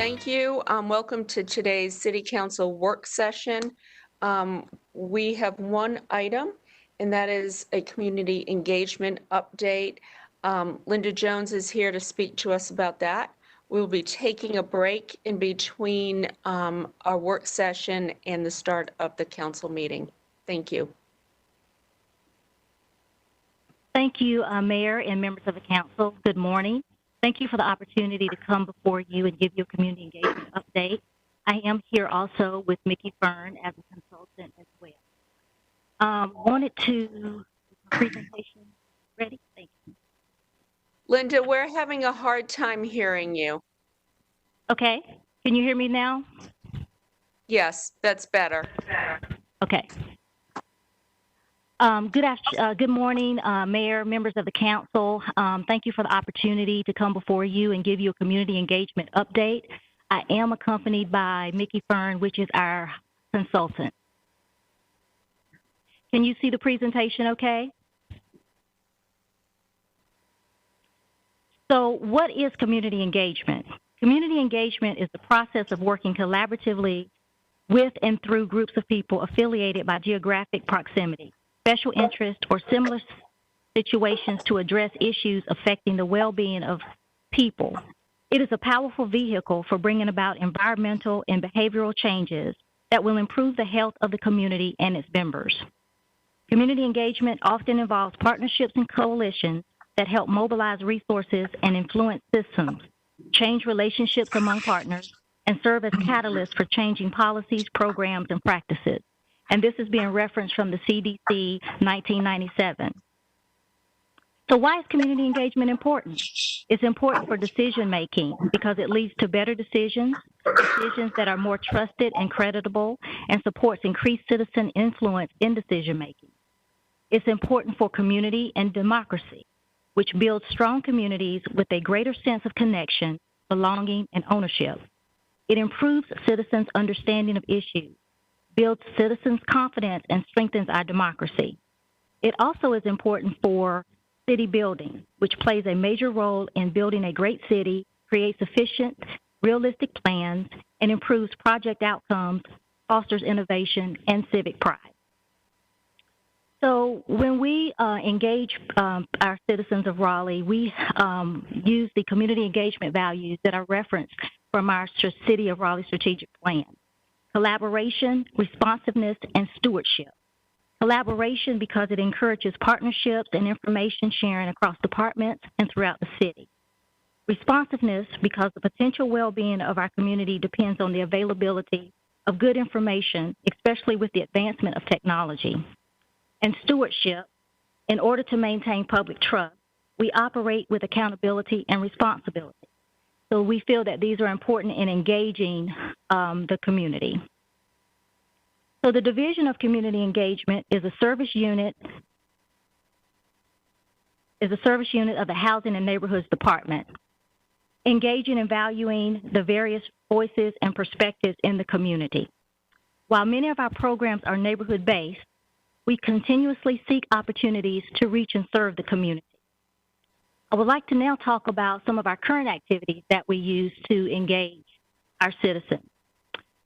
Thank you. Welcome to today's City Council work session. We have one item, and that is a community engagement update. Linda Jones is here to speak to us about that. We'll be taking a break in between our work session and the start of the council meeting. Thank you. Thank you, Mayor and members of the council. Good morning. Thank you for the opportunity to come before you and give you a community engagement update. I am here also with Mickey Fern as a consultant as well. Wanted to, presentation ready? Thank you. Linda, we're having a hard time hearing you. Okay, can you hear me now? Yes, that's better. Okay. Good morning, Mayor, members of the council. Thank you for the opportunity to come before you and give you a community engagement update. I am accompanied by Mickey Fern, which is our consultant. Can you see the presentation okay? So what is community engagement? Community engagement is the process of working collaboratively with and through groups of people affiliated by geographic proximity, special interest, or similar situations to address issues affecting the well-being of people. It is a powerful vehicle for bringing about environmental and behavioral changes that will improve the health of the community and its members. Community engagement often involves partnerships and coalitions that help mobilize resources and influence systems, change relationships among partners, and serve as catalysts for changing policies, programs, and practices. And this is being referenced from the CDC 1997. So why is community engagement important? It's important for decision making because it leads to better decisions that are more trusted and creditable, and supports increased citizen influence in decision making. It's important for community and democracy, which builds strong communities with a greater sense of connection, belonging, and ownership. It improves citizens' understanding of issues, builds citizens' confidence, and strengthens our democracy. It also is important for city building, which plays a major role in building a great city, creates efficient, realistic plans, and improves project outcomes, fosters innovation, and civic pride. So when we engage our citizens of Raleigh, we use the community engagement values that are referenced from our City of Raleigh strategic plan. Collaboration, responsiveness, and stewardship. Collaboration because it encourages partnerships and information sharing across departments and throughout the city. Responsiveness because the potential well-being of our community depends on the availability of good information, especially with the advancement of technology. And stewardship, in order to maintain public trust, we operate with accountability and responsibility. So we feel that these are important in engaging the community. So the Division of Community Engagement is a service unit of the Housing and Neighborhoods Department, engaging and valuing the various voices and perspectives in the community. While many of our programs are neighborhood-based, we continuously seek opportunities to reach and serve the community. I would like to now talk about some of our current activities that we use to engage our citizens.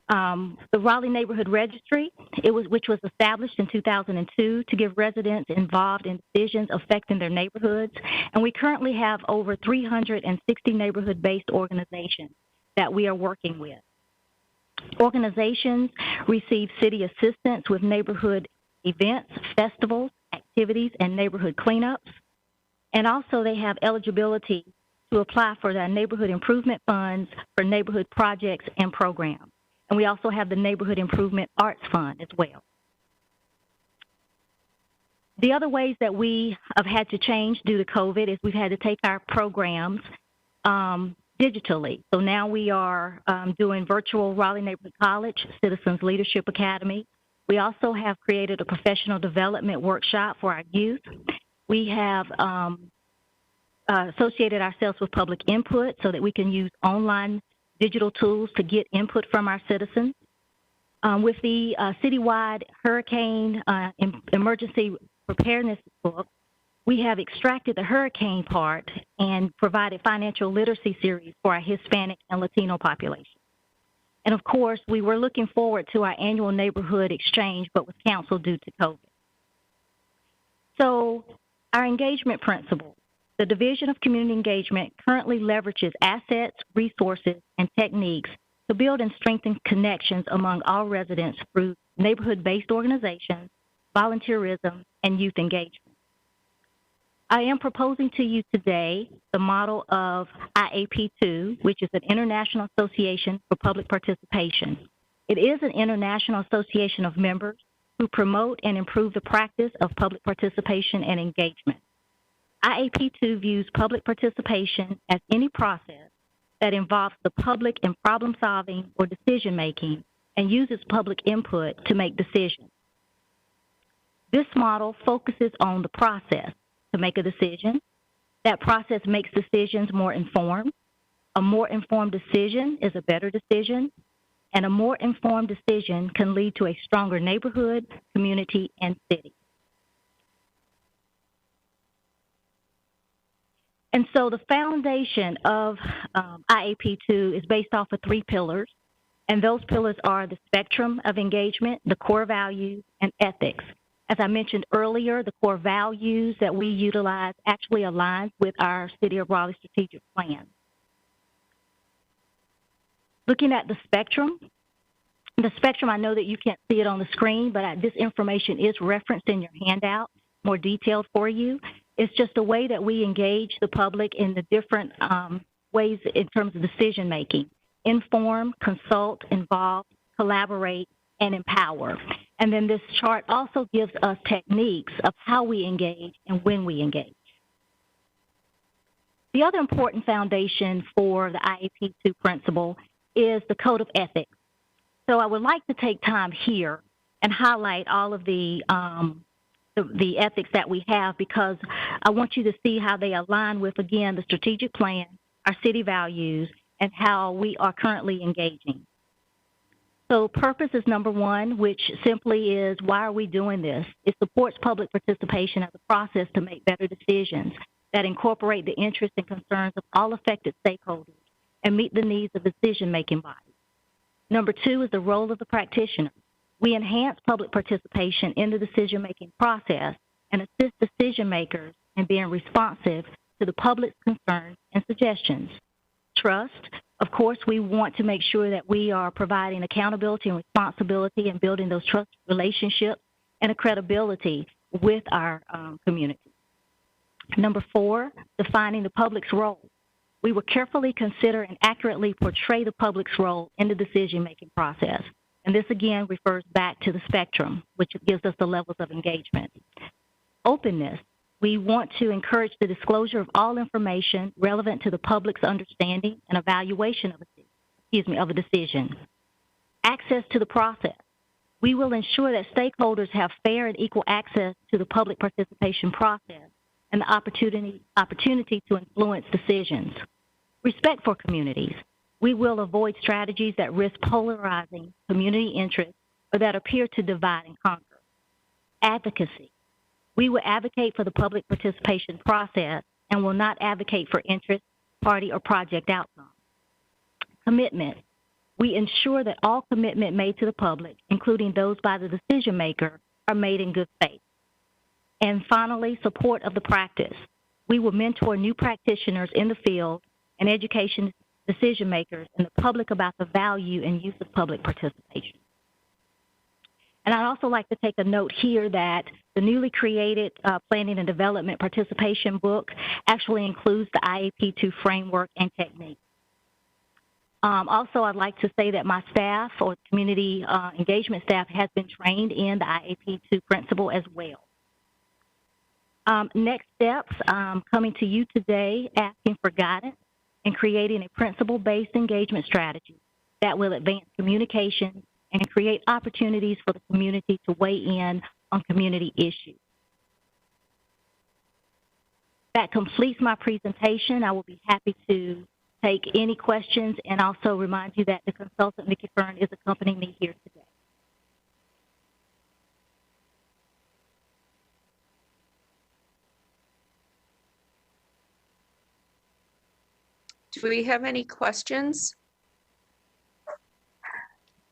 The Raleigh Neighborhood Registry, which was established in 2002 to give residents involved in decisions affecting their neighborhoods. And we currently have over 360 neighborhood-based organizations that we are working with. Organizations receive city assistance with neighborhood events, festivals, activities, and neighborhood cleanups. And also they have eligibility to apply for the neighborhood improvement funds for neighborhood projects and programs. And we also have the Neighborhood Improvement Arts Fund as well. The other ways that we have had to change due to COVID is we've had to take our programs digitally. So now we are doing virtual Raleigh Neighborhood College, Citizens Leadership Academy. We also have created a professional development workshop for our youth. We have associated ourselves with public input so that we can use online digital tools to get input from our citizens. With the citywide hurricane emergency preparedness book, we have extracted the hurricane part and provided financial literacy series for our Hispanic and Latino population. And of course, we were looking forward to our annual neighborhood exchange, but was canceled due to COVID. So our engagement principle, the Division of Community Engagement currently leverages assets, resources, and techniques to build and strengthen connections among all residents through neighborhood-based organizations, volunteerism, and youth engagement. I am proposing to you today the model of IAP2, which is an International Association for Public Participation. It is an international association of members who promote and improve the practice of public participation and engagement. IAP2 views public participation as any process that involves the public in problem solving or decision making and uses public input to make decisions. This model focuses on the process to make a decision. That process makes decisions more informed. A more informed decision is a better decision, and a more informed decision can lead to a stronger neighborhood, community, and city. And so the foundation of IAP2 is based off of 3 pillars, and those pillars are the spectrum of engagement, the core values, and ethics. As I mentioned earlier, the core values that we utilize actually aligns with our City of Raleigh strategic plan. Looking at the spectrum, I know that you can't see it on the screen, but this information is referenced in your handout, more detailed for you. It's just a way that we engage the public in the different ways in terms of decision making: inform, consult, involve, collaborate, and empower. And then this chart also gives us techniques of how we engage and when we engage. The other important foundation for the IAP2 principle is the code of ethics. So I would like to take time here and highlight all of the ethics that we have, because I want you to see how they align with, again, the strategic plan, our city values, and how we are currently engaging. So purpose is number 1, which simply is, why are we doing this? It supports public participation as a process to make better decisions that incorporate the interests and concerns of all affected stakeholders and meet the needs of decision-making bodies. Number 2 is the role of the practitioner. We enhance public participation in the decision-making process and assist decision-makers in being responsive to the public's concerns and suggestions. Trust. Of course, we want to make sure that we are providing accountability and responsibility and building those trust relationships and a credibility with our community. Number 4, defining the public's role. We will carefully consider and accurately portray the public's role in the decision-making process. And this, again, refers back to the spectrum, which gives us the levels of engagement. Openness. We want to encourage the disclosure of all information relevant to the public's understanding and evaluation of a decision. Access to the process. We will ensure that stakeholders have fair and equal access to the public participation process and the opportunity to influence decisions. Respect for communities. We will avoid strategies that risk polarizing community interests or that appear to divide and conquer. Advocacy. We will advocate for the public participation process and will not advocate for interest, party, or project outcomes. Commitment. We ensure that all commitment made to the public, including those by the decision maker, are made in good faith. And finally, support of the practice. We will mentor new practitioners in the field and education decision makers and the public about the value and use of public participation. And I'd also like to take a note here that the newly created Planning and Development Participation book actually includes the IAP2 framework and techniques. Also, I'd like to say that my staff or community engagement staff has been trained in the IAP2 principle as well. Next steps, coming to you today asking for guidance in creating a principle-based engagement strategy that will advance communication and create opportunities for the community to weigh in on community issues. That completes my presentation. I will be happy to take any questions and also remind you that the consultant, Nikki Fern, is accompanying me here today. Do we have any questions?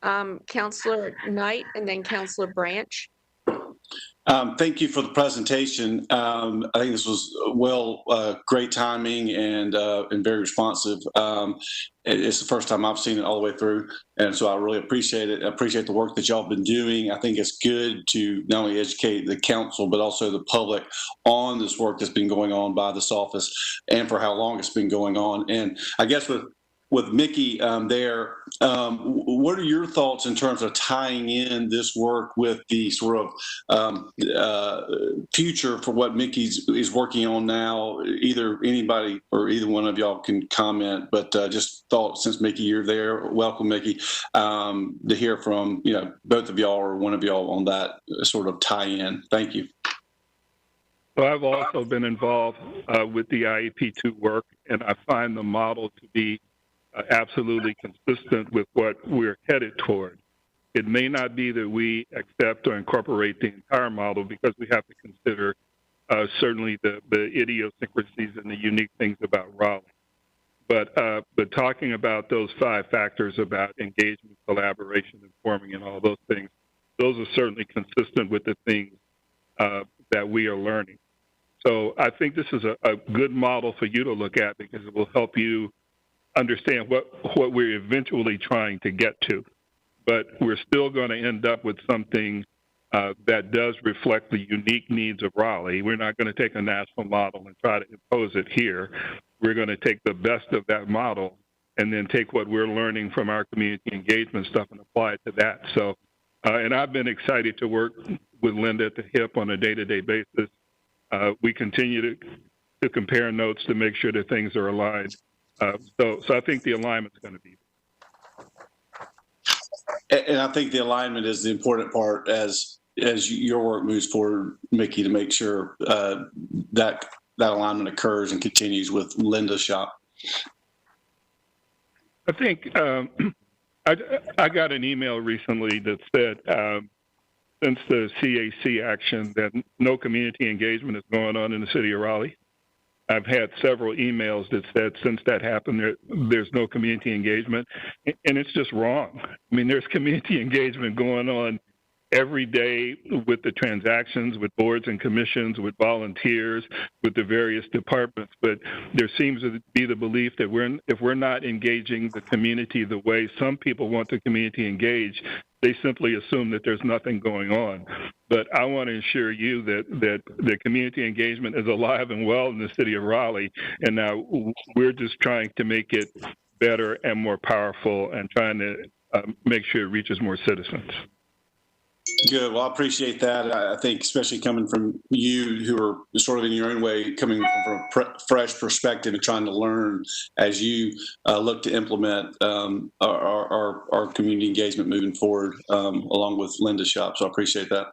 Counselor Knight and then Counselor Branch. Thank you for the presentation. I think this was great timing and very responsive. It's the first time I've seen it all the way through, and so I really appreciate it. I appreciate the work that y'all been doing. I think it's good to not only educate the council but also the public on this work that's been going on by this office and for how long it's been going on. And I guess with Mickey there, what are your thoughts in terms of tying in this work with the sort of future for what Mickey is working on now? Either anybody or either one of y'all can comment, but just thought, since Mickey, you're there, welcome, Mickey, to hear from both of y'all or one of y'all on that sort of tie-in. Thank you. Well, I've also been involved with the IEP2 work, and I find the model to be absolutely consistent with what we're headed toward. It may not be that we accept or incorporate the entire model, because we have to consider certainly the idiosyncrasies and the unique things about Raleigh. But talking about those 5 factors about engagement, collaboration, informing, and all those things, those are certainly consistent with the things that we are learning. So I think this is a good model for you to look at, because it will help you understand what we're eventually trying to get to. But we're still going to end up with something that does reflect the unique needs of Raleigh. We're not going to take a national model and try to impose it here. We're going to take the best of that model and then take what we're learning from our community engagement stuff and apply it to that. So, and I've been excited to work with Linda at the hip on a day-to-day basis. We continue to compare notes to make sure that things are aligned. So I think the alignment's going to be there. And I think the alignment is the important part as your work moves forward, Mickey, to make sure that alignment occurs and continues with Linda's shop. I think I got an email recently that said since the CAC action that no community engagement is going on in the city of Raleigh. I've had several emails that said since that happened, there's no community engagement, and it's just wrong. I mean, there's community engagement going on every day with the transactions, with boards and commissions, with volunteers, with the various departments. But there seems to be the belief that if we're not engaging the community the way some people want the community engaged, they simply assume that there's nothing going on. But I want to assure you that the community engagement is alive and well in the city of Raleigh, and now we're just trying to make it better and more powerful and trying to make sure it reaches more citizens. Good. Well, I appreciate that. I think especially coming from you, who are sort of in your own way, coming from a fresh perspective and trying to learn as you look to implement our community engagement moving forward, along with Linda's shop. So I appreciate that.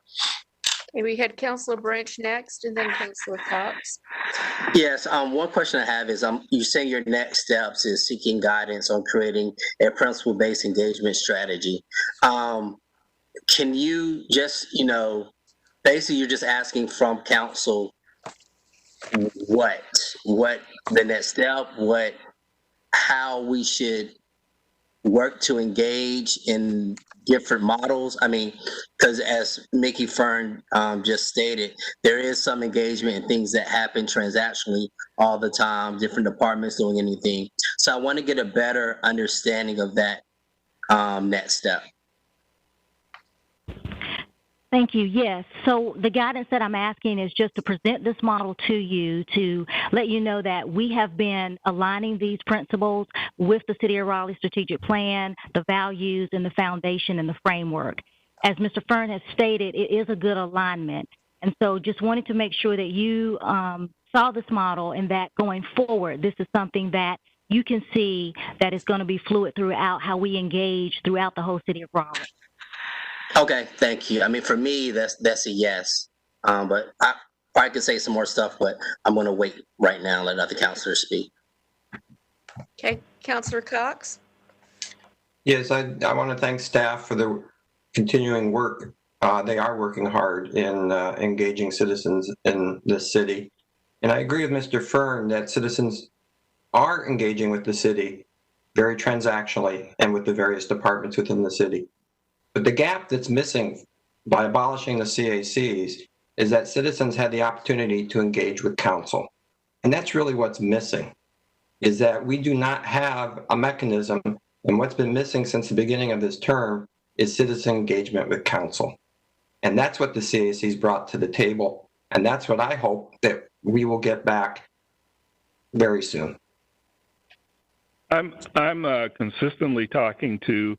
Okay, we had Councilor Branch next, and then Councilor Cox. Yes, one question I have is, you saying your next steps is seeking guidance on creating a principle-based engagement strategy. Can you just, basically you're just asking from council what the next step, how we should work to engage in different models? I mean, because as Mickey Fern just stated, there is some engagement in things that happen transactionally all the time, different departments doing anything. So I want to get a better understanding of that next step. Thank you. Yes. So the guidance that I'm asking is just to present this model to you, to let you know that we have been aligning these principles with the City of Raleigh strategic plan, the values, and the foundation and the framework. As Mr. Fern has stated, it is a good alignment. And so just wanted to make sure that you saw this model and that going forward, this is something that you can see that is going to be fluid throughout how we engage throughout the whole City of Raleigh. Okay, thank you. I mean, for me, that's a yes. But I probably could say some more stuff, but I'm going to wait right now and let other councilors speak. Okay, Councilor Cox. Yes, I want to thank staff for the continuing work. They are working hard in engaging citizens in this city. And I agree with Mr. Fern that citizens are engaging with the city very transactionally and with the various departments within the city. But the gap that's missing by abolishing the CACs is that citizens had the opportunity to engage with council. And that's really what's missing, is that we do not have a mechanism, and what's been missing since the beginning of this term is citizen engagement with council. And that's what the CACs brought to the table. And that's what I hope that we will get back very soon. I'm consistently talking to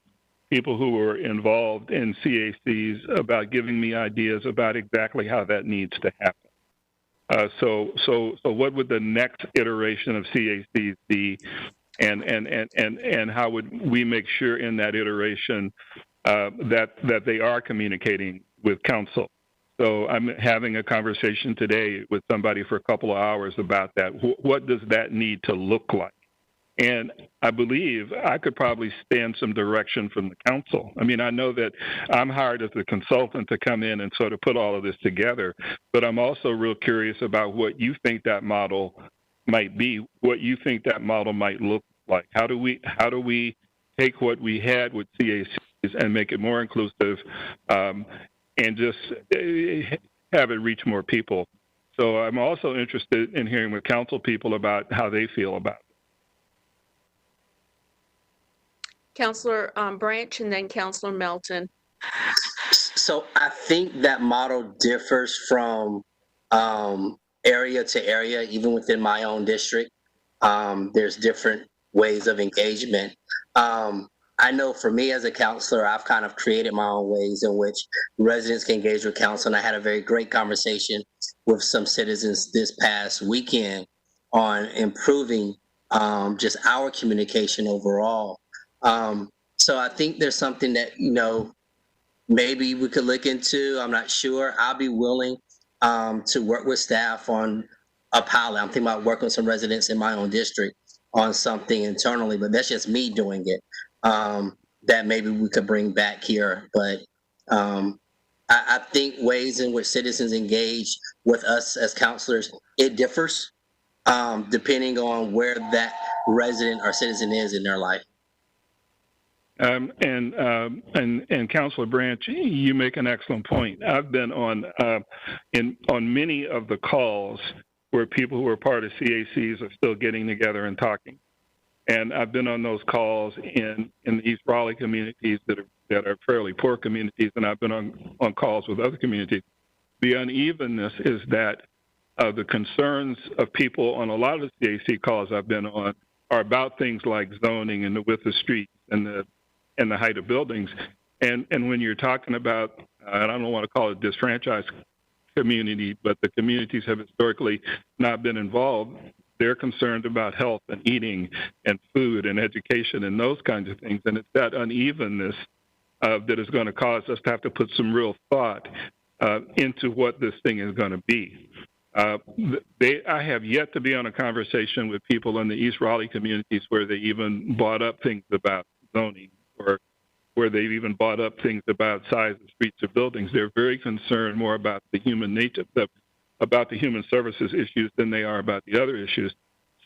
people who were involved in CACs about giving me ideas about exactly how that needs to happen. So what would the next iteration of CACs be, and how would we make sure in that iteration that they are communicating with council? So I'm having a conversation today with somebody for a couple of hours about that. What does that need to look like? And I believe I could probably stand some direction from the council. I mean, I know that I'm hired as a consultant to come in and sort of put all of this together, but I'm also real curious about what you think that model might be, what you think that model might look like. How do we take what we had with CACs and make it more inclusive, and just have it reach more people? So I'm also interested in hearing with council people about how they feel about it. Councillor Branch and then Councillor Melton. So I think that model differs from area to area, even within my own district. There's different ways of engagement. I know for me as a counselor, I've kind of created my own ways in which residents can engage with council. And I had a very great conversation with some citizens this past weekend on improving just our communication overall. So I think there's something that, maybe we could look into. I'm not sure. I'll be willing to work with staff on a pilot. I'm thinking about working with some residents in my own district on something internally, but that's just me doing it. That maybe we could bring back here. But I think ways in which citizens engage with us as counselors, it differs depending on where that resident or citizen is in their life. And Councilor Branch, you make an excellent point. I've been on many of the calls where people who are part of CACs are still getting together and talking. And I've been on those calls in the East Raleigh communities that are fairly poor communities, and I've been on calls with other communities. The unevenness is that the concerns of people on a lot of the CAC calls I've been on are about things like zoning and the width of streets and the height of buildings. And when you're talking about, I don't want to call it disfranchised community, but the communities have historically not been involved, they're concerned about health and eating and food and education and those kinds of things. And it's that unevenness that is going to cause us to have to put some real thought into what this thing is going to be. I have yet to be on a conversation with people in the East Raleigh communities where they even brought up things about zoning, or where they've even brought up things about size of streets or buildings. They're very concerned more about the human nature, about the human services issues than they are about the other issues.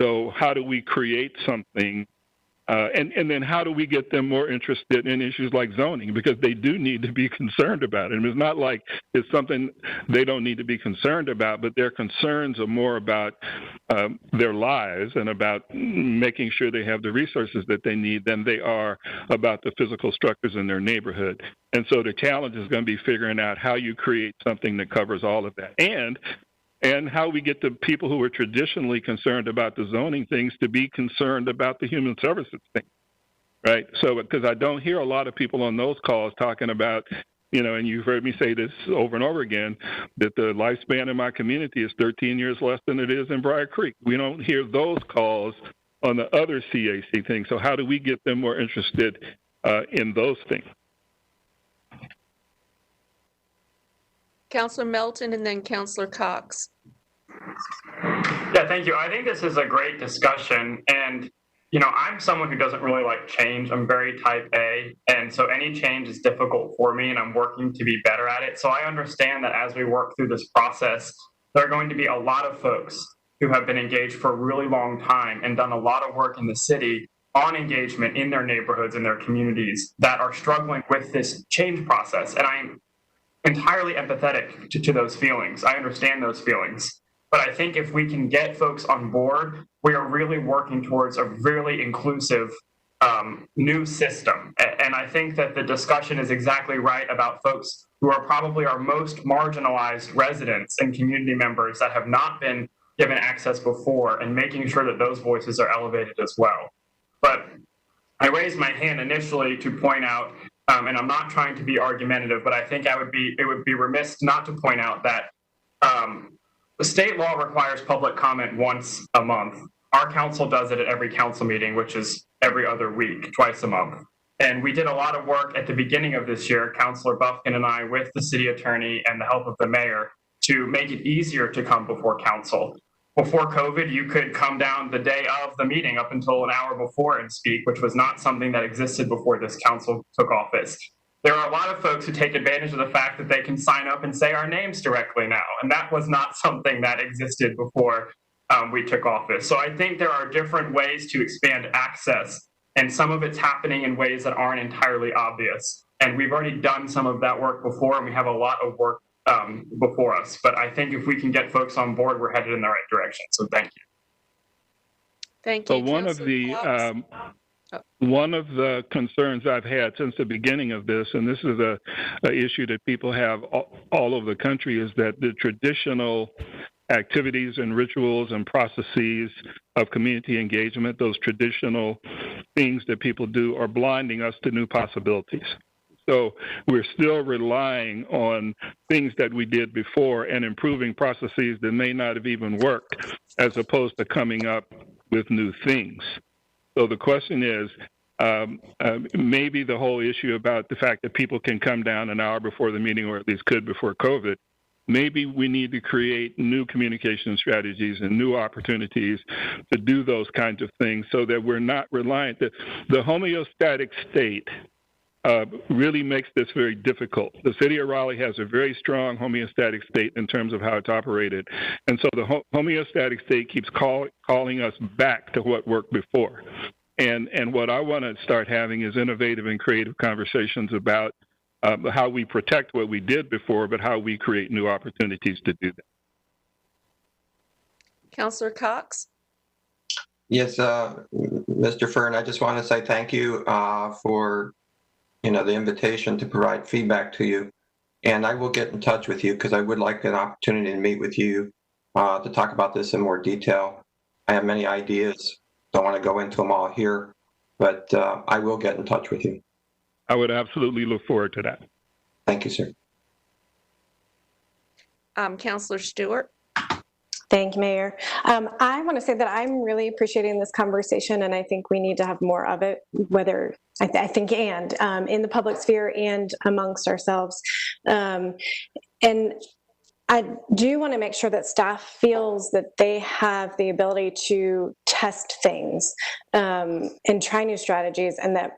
So how do we create something, and then how do we get them more interested in issues like zoning? Because they do need to be concerned about it. And it's not like it's something they don't need to be concerned about, but their concerns are more about their lives and about making sure they have the resources that they need than they are about the physical structures in their neighborhood. And so the challenge is going to be figuring out how you create something that covers all of that. And how we get the people who are traditionally concerned about the zoning things to be concerned about the human services thing, right? So, because I don't hear a lot of people on those calls talking about, and you've heard me say this over and over again, that the lifespan in my community is 13 years less than it is in Briar Creek. We don't hear those calls on the other CAC things. So how do we get them more interested in those things? Councillor Melton and then Councillor Cox. Yeah, thank you. I think this is a great discussion. And, I'm someone who doesn't really like change. I'm very type A. And so any change is difficult for me, and I'm working to be better at it. So I understand that as we work through this process, there are going to be a lot of folks who have been engaged for a really long time and done a lot of work in the city on engagement in their neighborhoods and their communities that are struggling with this change process. And I'm entirely empathetic to those feelings. I understand those feelings. But I think if we can get folks on board, we are really working towards a really inclusive new system. And I think that the discussion is exactly right about folks who are probably our most marginalized residents and community members that have not been given access before, and making sure that those voices are elevated as well. But I raised my hand initially to point out, and I'm not trying to be argumentative, but I think it would be remiss not to point out that the state law requires public comment once a month. Our council does it at every council meeting, which is every other week, twice a month. And we did a lot of work at the beginning of this year, Councilor Buffkin and I, with the city attorney and the help of the mayor, to make it easier to come before council. Before COVID, you could come down the day of the meeting up until an hour before and speak, which was not something that existed before this council took office. There are a lot of folks who take advantage of the fact that they can sign up and say our names directly now, and that was not something that existed before we took office. So I think there are different ways to expand access, and some of it's happening in ways that aren't entirely obvious. And we've already done some of that work before, and we have a lot of work before us. But I think if we can get folks on board, we're headed in the right direction. So thank you. Thank you. So one of the concerns I've had since the beginning of this, and this is a issue that people have all over the country, is that the traditional activities and rituals and processes of community engagement, those traditional things that people do, are blinding us to new possibilities. So we're still relying on things that we did before and improving processes that may not have even worked, as opposed to coming up with new things. So the question is, maybe the whole issue about the fact that people can come down an hour before the meeting, or at least could before COVID, maybe we need to create new communication strategies and new opportunities to do those kinds of things so that we're not reliant. The homeostatic state really makes this very difficult. The city of Raleigh has a very strong homeostatic state in terms of how it's operated. And so the homeostatic state keeps calling us back to what worked before. And what I want to start having is innovative and creative conversations about how we protect what we did before, but how we create new opportunities to do that. Councillor Cox? Yes, Mr. Fern, I just want to say thank you for the invitation to provide feedback to you. And I will get in touch with you because I would like an opportunity to meet with you to talk about this in more detail. I have many ideas. Don't want to go into them all here, but I will get in touch with you. I would absolutely look forward to that. Thank you, sir. Councillor Stewart? Thank you, Mayor. I want to say that I'm really appreciating this conversation, and I think we need to have more of it, whether I think in the public sphere and amongst ourselves. And I do want to make sure that staff feels that they have the ability to test things and try new strategies, and that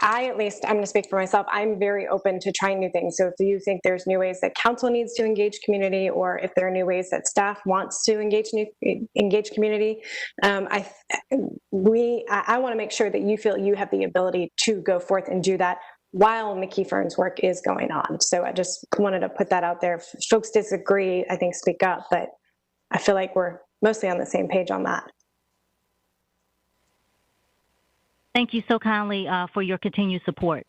I at least, I'm going to speak for myself, I'm very open to trying new things. So if you think there's new ways that council needs to engage community, or if there are new ways that staff wants to engage community, I want to make sure that you feel you have the ability to go forth and do that while Mickey Fern's work is going on. So I just wanted to put that out there. If folks disagree, I think speak up, but I feel like we're mostly on the same page on that. Thank you so kindly for your continued support.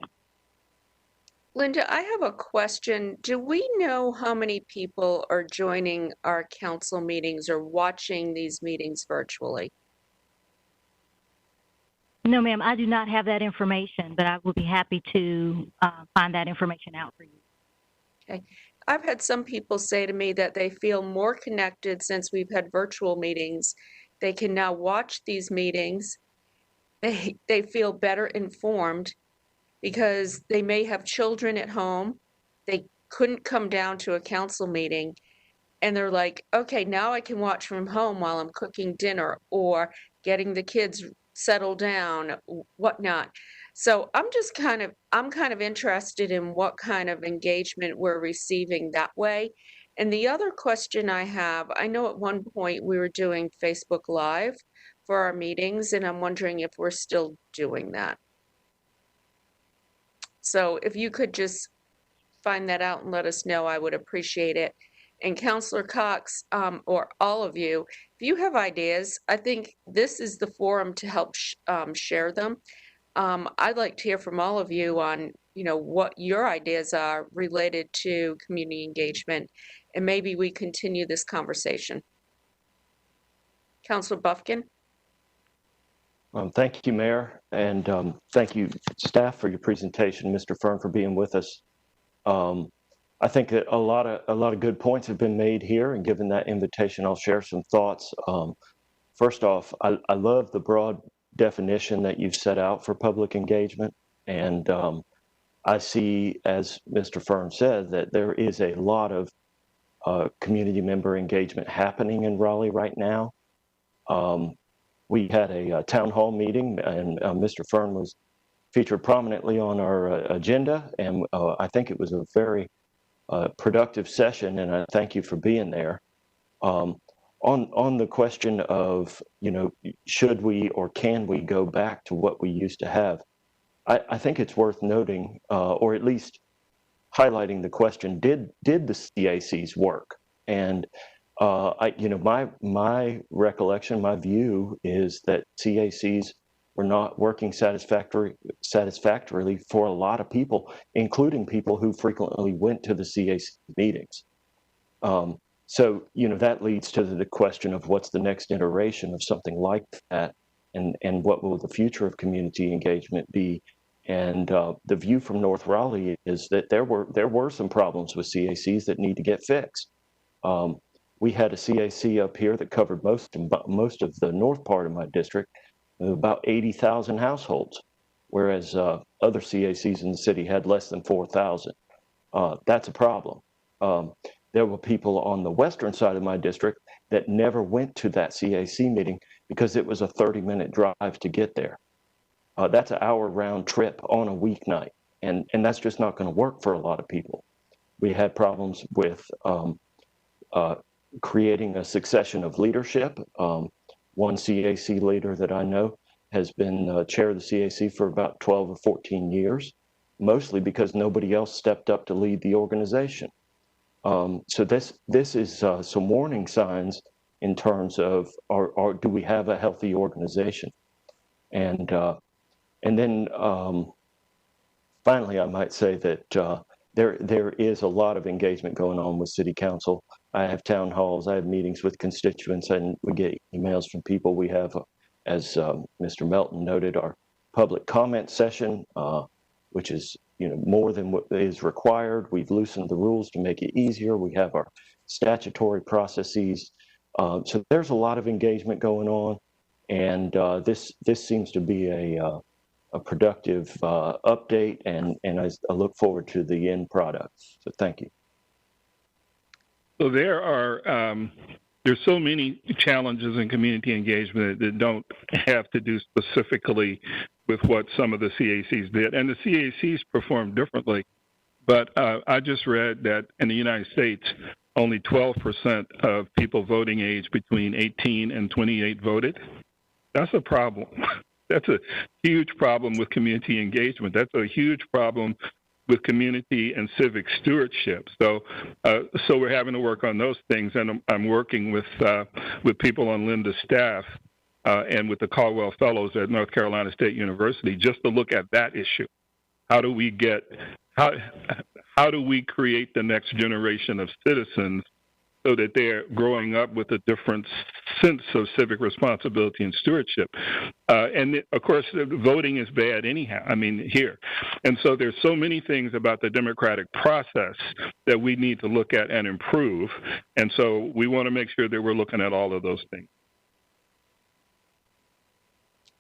Linda, I have a question. Do we know how many people are joining our council meetings or watching these meetings virtually? No, ma'am, I do not have that information, but I will be happy to find that information out for you. Okay. I've had some people say to me that they feel more connected since we've had virtual meetings. They can now watch these meetings. They feel better informed because they may have children at home. They couldn't come down to a council meeting, and they're like, okay, now I can watch from home while I'm cooking dinner or getting the kids settle down, whatnot. So I'm kind of interested in what kind of engagement we're receiving that way. And the other question I have, I know at one point we were doing Facebook Live for our meetings, and I'm wondering if we're still doing that. So if you could just find that out and let us know, I would appreciate it. And Counselor Cox, or all of you, if you have ideas, I think this is the forum to help share them. I'd like to hear from all of you on, what your ideas are related to community engagement, and maybe we continue this conversation. Counselor Buffkin? Thank you, Mayor, and thank you, staff, for your presentation. Mr. Fern, for being with us. I think that a lot of good points have been made here, and given that invitation, I'll share some thoughts. First off, I love the broad definition that you've set out for public engagement, and I see, as Mr. Fern said, that there is a lot of community member engagement happening in Raleigh right now. We had a town hall meeting, and Mr. Fern was featured prominently on our agenda, and I think it was a very productive session, and I thank you for being there. On the question of, should we or can we go back to what we used to have, I think it's worth noting, or at least highlighting the question, did the CACs work? And my recollection, my view is that CACs were not working satisfactorily for a lot of people, including people who frequently went to the CAC meetings. So, that leads to the question of what's the next iteration of something like that, and what will the future of community engagement be? And the view from North Raleigh is that there were some problems with CACs that need to get fixed. We had a CAC up here that covered most of the north part of my district, about 80,000 households, whereas other CACs in the city had less than 4,000. That's a problem. There were people on the western side of my district that never went to that CAC meeting because it was a 30-minute drive to get there. That's an hour round trip on a weeknight, and that's just not going to work for a lot of people. We had problems with creating a succession of leadership. One CAC leader that I know has been chair of the CAC for about 12 or 14 years, mostly because nobody else stepped up to lead the organization. So this is some warning signs in terms of do we have a healthy organization? And then finally, I might say that there is a lot of engagement going on with City Council. I have town halls, I have meetings with constituents, and we get emails from people. We have, as Mr. Melton noted, our public comment session, which is more than what is required. We've loosened the rules to make it easier. We have our statutory processes. So there's a lot of engagement going on, and this seems to be a productive update, and I look forward to the end product. So thank you. So there's so many challenges in community engagement that don't have to do specifically with what some of the CACs did. And the CACs perform differently. But I just read that in the United States, only 12% of people voting age between 18 and 28 voted. That's a problem. That's a huge problem with community engagement. That's a huge problem with community and civic stewardship. So we're having to work on those things, and I'm working with people on Linda's staff and with the Caldwell Fellows at North Carolina State University just to look at that issue. How do we create the next generation of citizens so that they're growing up with a different sense of civic responsibility and stewardship? And of course, voting is bad anyhow, here. And so there's so many things about the democratic process that we need to look at and improve. And so we want to make sure that we're looking at all of those things.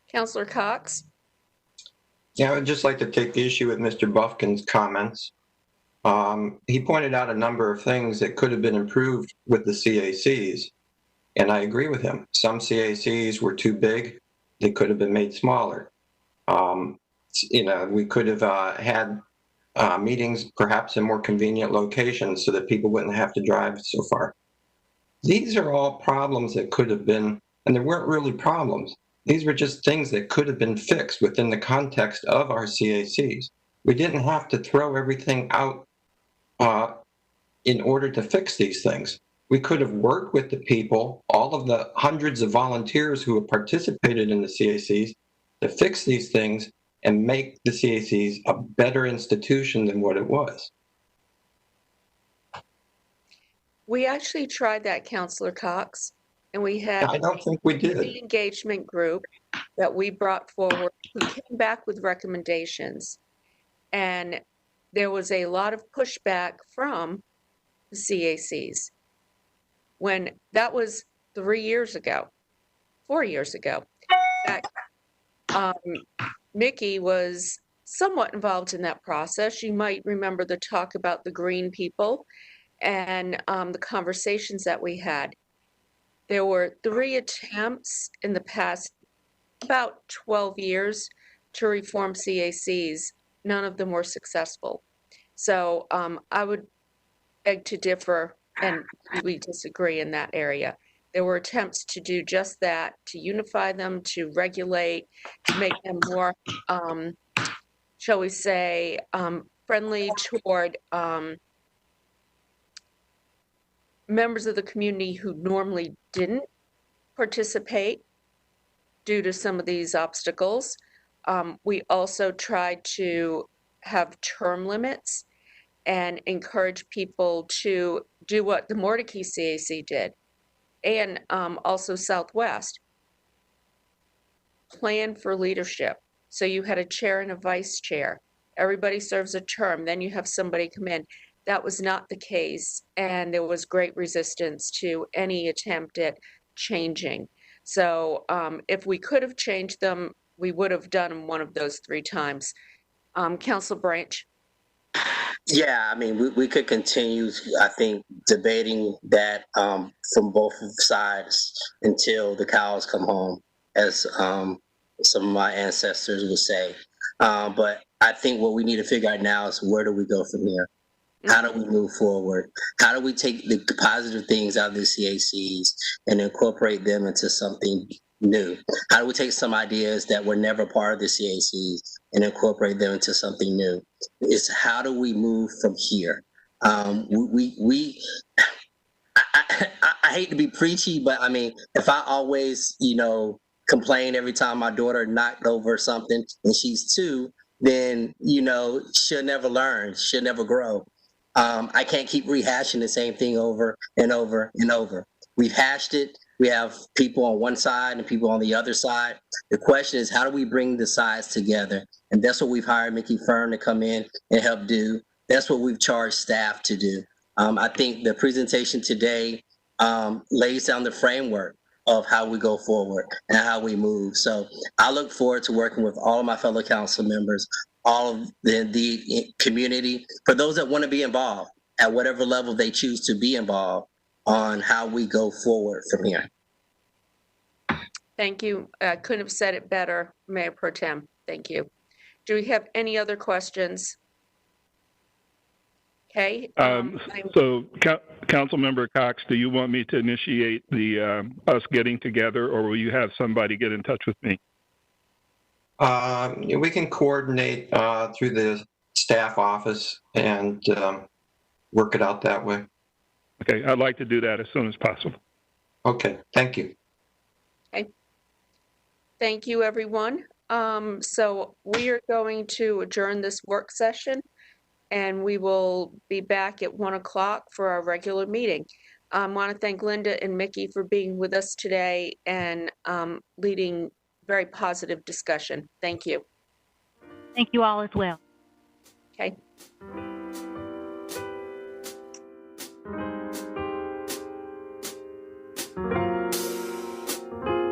Councillor Cox? Yeah, I would just like to take the issue with Mr. Buffkin's comments. He pointed out a number of things that could have been improved with the CACs, and I agree with him. Some CACs were too big. They could have been made smaller. We could have had meetings perhaps in more convenient locations so that people wouldn't have to drive so far. These are all problems that could have been, and they weren't really problems. These were just things that could have been fixed within the context of our CACs. We didn't have to throw everything out in order to fix these things. We could have worked with the people, all of the hundreds of volunteers who have participated in the CACs, to fix these things and make the CACs a better institution than what it was. We actually tried that, Councillor Cox, and we had I don't think we did. the engagement group that we brought forward who came back with recommendations. And there was a lot of pushback from the CACs. When that was 3 years ago, 4 years ago. In fact, Mickey was somewhat involved in that process. You might remember the talk about the green people and the conversations that we had. There were 3 attempts in the past about 12 years to reform CACs. None of them were successful. So I would beg to differ, and we disagree in that area. There were attempts to do just that, to unify them, to regulate, to make them more, shall we say, friendly toward members of the community who normally didn't participate due to some of these obstacles. We also tried to have term limits and encourage people to do what the Mordecai CAC did, and also Southwest. Plan for leadership. So you had a chair and a vice chair. Everybody serves a term, then you have somebody come in. That was not the case, and there was great resistance to any attempt at changing. So if we could have changed them, we would have done one of those 3 times. Council Branch? Yeah, I mean, we could continue, I think, debating that from both sides until the cows come home, as some of my ancestors would say. But I think what we need to figure out now is, where do we go from here? How do we move forward? How do we take the positive things out of the CACs and incorporate them into something new? How do we take some ideas that were never part of the CACs and incorporate them into something new? It's how do we move from here? I hate to be preachy, but I mean, if I always, complain every time my daughter knocked over something and she's 2, then, she'll never learn, she'll never grow. I can't keep rehashing the same thing over and over and over. We've hashed it. We have people on one side and people on the other side. The question is, how do we bring the sides together? And that's what we've hired Mickey Fern to come in and help do. That's what we've charged staff to do. I think the presentation today lays down the framework of how we go forward and how we move. So I look forward to working with all of my fellow council members, all of the community, for those that want to be involved at whatever level they choose to be involved, on how we go forward from here. Thank you. I couldn't have said it better, Mayor Pro Tem. Thank you. Do we have any other questions? Okay. So, Councilmember Cox, do you want me to initiate the us getting together, or will you have somebody get in touch with me? We can coordinate through the staff office and work it out that way. Okay, I'd like to do that as soon as possible. Okay, thank you. Okay. Thank you, everyone. So we are going to adjourn this work session, and we will be back at 1 o'clock for our regular meeting. I want to thank Linda and Mickey for being with us today and leading very positive discussion. Thank you. Thank you all as well. Okay.